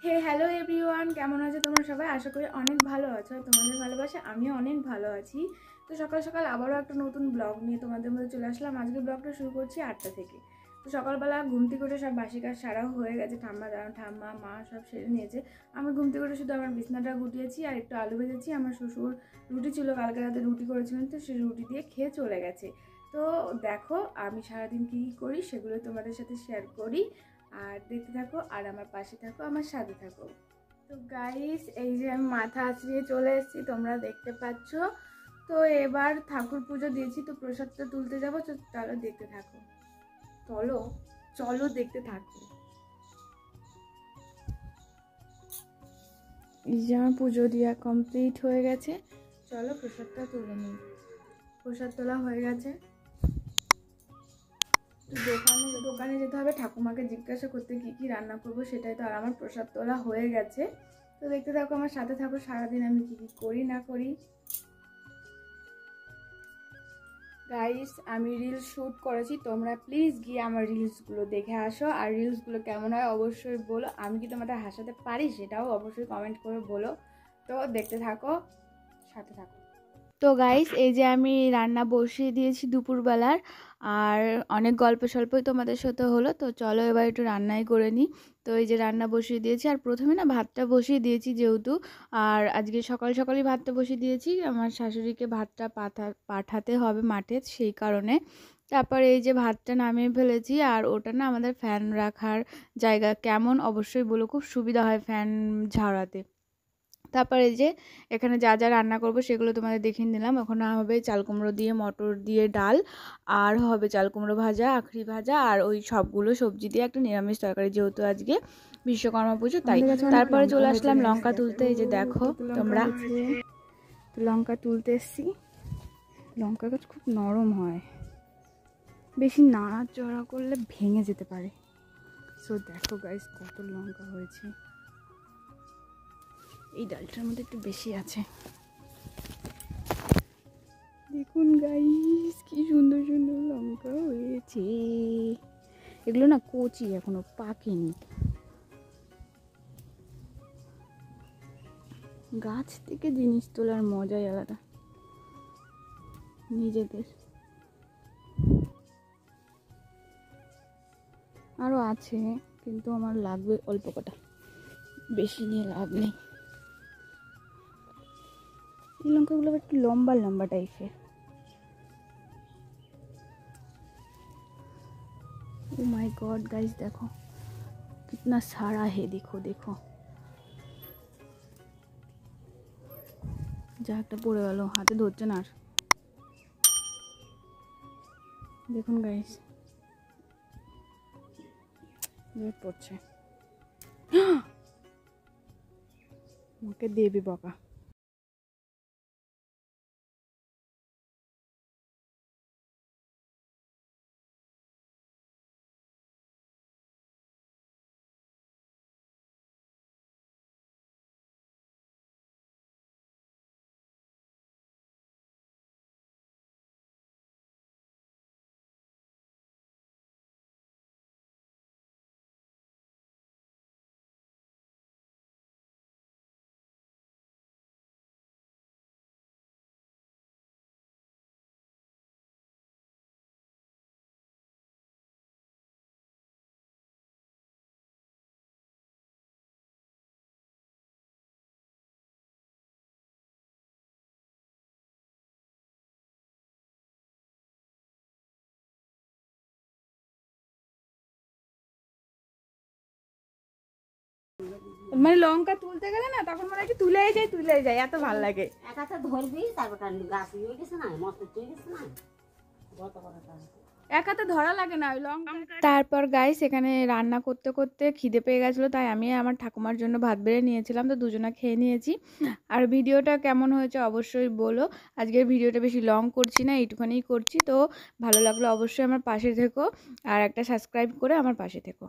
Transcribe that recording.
হে hello everyone, কেমন আছো তোমরা সবাই? আশা করি অনেক ভালো আছো। তোমাদের ভালোবাসা আমিও অনেক ভালো আছি। তো সকাল সকাল আবারও একটা নতুন ব্লগ নিয়ে তোমাদের মধ্যে চলে আসলাম। আজকে ব্লগটা শুরু করছি 8টা থেকে। তো সকালবেলা ঘুম থেকে উঠে সব বাসি কাজ সারাও হয়ে গেছে। ঠাম্মা মা সব সেরে নিয়েছে। আমি ঘুম থেকে উঠে শুধু আমার বিছনাটা গুটিয়েছি আর একটু আলু ভেজেছি। আমার শ্বশুর রুটি ছিল, কালকে রাতে রুটি করেছিলেন, তো সেই রুটি দিয়ে খেয়ে চলে গেছে। তো দেখো আমি সারাদিন কী কী করি সেগুলো তোমাদের সাথে শেয়ার করি। আর দেখতে থাকো আর আমার পাশে থাকো, আমার সাথে থাকো। তো গাইস, এই যে আমি মাথা আঁচড়িয়ে চলে এসেছি, তোমরা দেখতে পাচ্ছ। তো এবার ঠাকুর পুজো দিয়েছি, তো প্রসাদটা তুলতে যাবো। তো চলো দেখতে থাকো, চলো চলো দেখতে থাকো। এই যে আমার পুজো দেওয়া কমপ্লিট হয়ে গেছে। চলো প্রসাদটা তুলে নিই। প্রসাদ তোলা হয়ে গেছে। দোকানে যেতে হবে, ঠাকুমাকে জিজ্ঞাসা করতে কি কি রান্না করবো সেটাই। তো আর আমার প্রসাদ তোলা হয়ে গেছে। তো দেখতে থাকো, আমার সাথে থাকো, সারাদিন আমি কি কি করি না করি। গাইস, আমি রিলস শ্যুট করেছি, তোমরা প্লিজ গিয়ে আমার রিলসগুলো দেখে আসো। আর রিলসগুলো কেমন হয় অবশ্যই বলো। আমি কি তোমাদের হাসাতে পারি সেটাও অবশ্যই কমেন্ট করে বলো। তো দেখতে থাকো, সাথে থাকো। তো গাইস, এই যে আমি রান্না বসিয়ে দিয়েছি দুপুরবেলার। আর অনেক গল্প স্বল্পই তোমাদের সাথে হলো। তো চলো এবার একটু রান্নাই করে নিই। তো এই যে রান্না বসিয়ে দিয়েছি, আর প্রথমে না ভাতটা বসিয়ে দিয়েছি যেহেতু। আর আজকে সকাল সকালই ভাতটা বসিয়ে দিয়েছি, আমার শাশুড়িকে ভাতটা পাঠাতে হবে মাঠে, সেই কারণে। তারপর এই যে ভাতটা নামিয়ে ফেলেছি। আর ওটা না আমাদের ফ্যান রাখার জায়গা, কেমন অবশ্যই বলো, খুব সুবিধা হয় ফ্যান ঝাড়াতে। তারপর এই যে এখানে যা যা রান্না করব সেগুলো তোমাদের দেখিয়ে দিলাম। ওখানে হবে চাল কুমড়ো দিয়ে মটর দিয়ে ডাল, আর হবে চাল কুমড়ো ভাজা, আখরি ভাজা, আর ওই সবগুলো সবজি দিয়ে একটা নিরামিষ তরকারি, যেহেতু আজকে বিশ্বকর্মা পুজো তাই। তারপরে চলে আসলাম লঙ্কা তুলতে। এই যে দেখো তোমরা, লঙ্কা তুলতে এসছি। লঙ্কা গাছ খুব নরম হয়, বেশি নাড়াচড়া করলে ভেঙে যেতে পারে। সো দেখো গাইস কত লঙ্কা হয়েছে। এই ডালটার মধ্যে একটু বেশি আছে। দেখুন গাইস, কি সুন্দর সুন্দর লঙ্কা হয়েছে। এগুলো না কচি, এখনো পাকেনি। গাছ থেকে জিনিস তোলার মজাই আলাদা নিজেদের। আরো আছে, কিন্তু আমার লাগবে অল্প কটা, বেশি নিয়ে লাভ নেই। এই লঙ্কাগুলো একটু লম্বা লম্বা টাইপের। ओ माय गॉड गाइस, देखो कितना सारा है। देखो देखो, যা একটা পড়ে গেল, হাতে ধরছে না আর। দেখুন গাইস, পড়ছে। আমাকে দেবে বাবা। মানে লঙ্কা তুলতে গেলে না, তখন মনে হয় কি তুলেই যায়, এত ভালো লাগে। এক হাতে ধরবি, তারপর গাছ হয়ে গেছে না, মস্ত চলে গেছে না, গত করাটা এক হাতে ধরা লাগে না ওই লঙ্কা। তারপর গাইস, এখানে রান্না করতে করতে খিদে পেয়ে গেছিলো, তাই আমি আমার ঠাকুমার জন্য ভাত বেড়ে নিয়েছিলাম। তো দুজনা খেয়ে নিয়েছি। আর ভিডিওটা কেমন হয়েছে অবশ্যই বলো। আজকের ভিডিওটা বেশি লং করছি না, এইটুখানেই করছি। তো ভালো লাগলো অবশ্যই আমার পাশে থেকো, আর একটা সাবস্ক্রাইব করে আমার পাশে থেকো।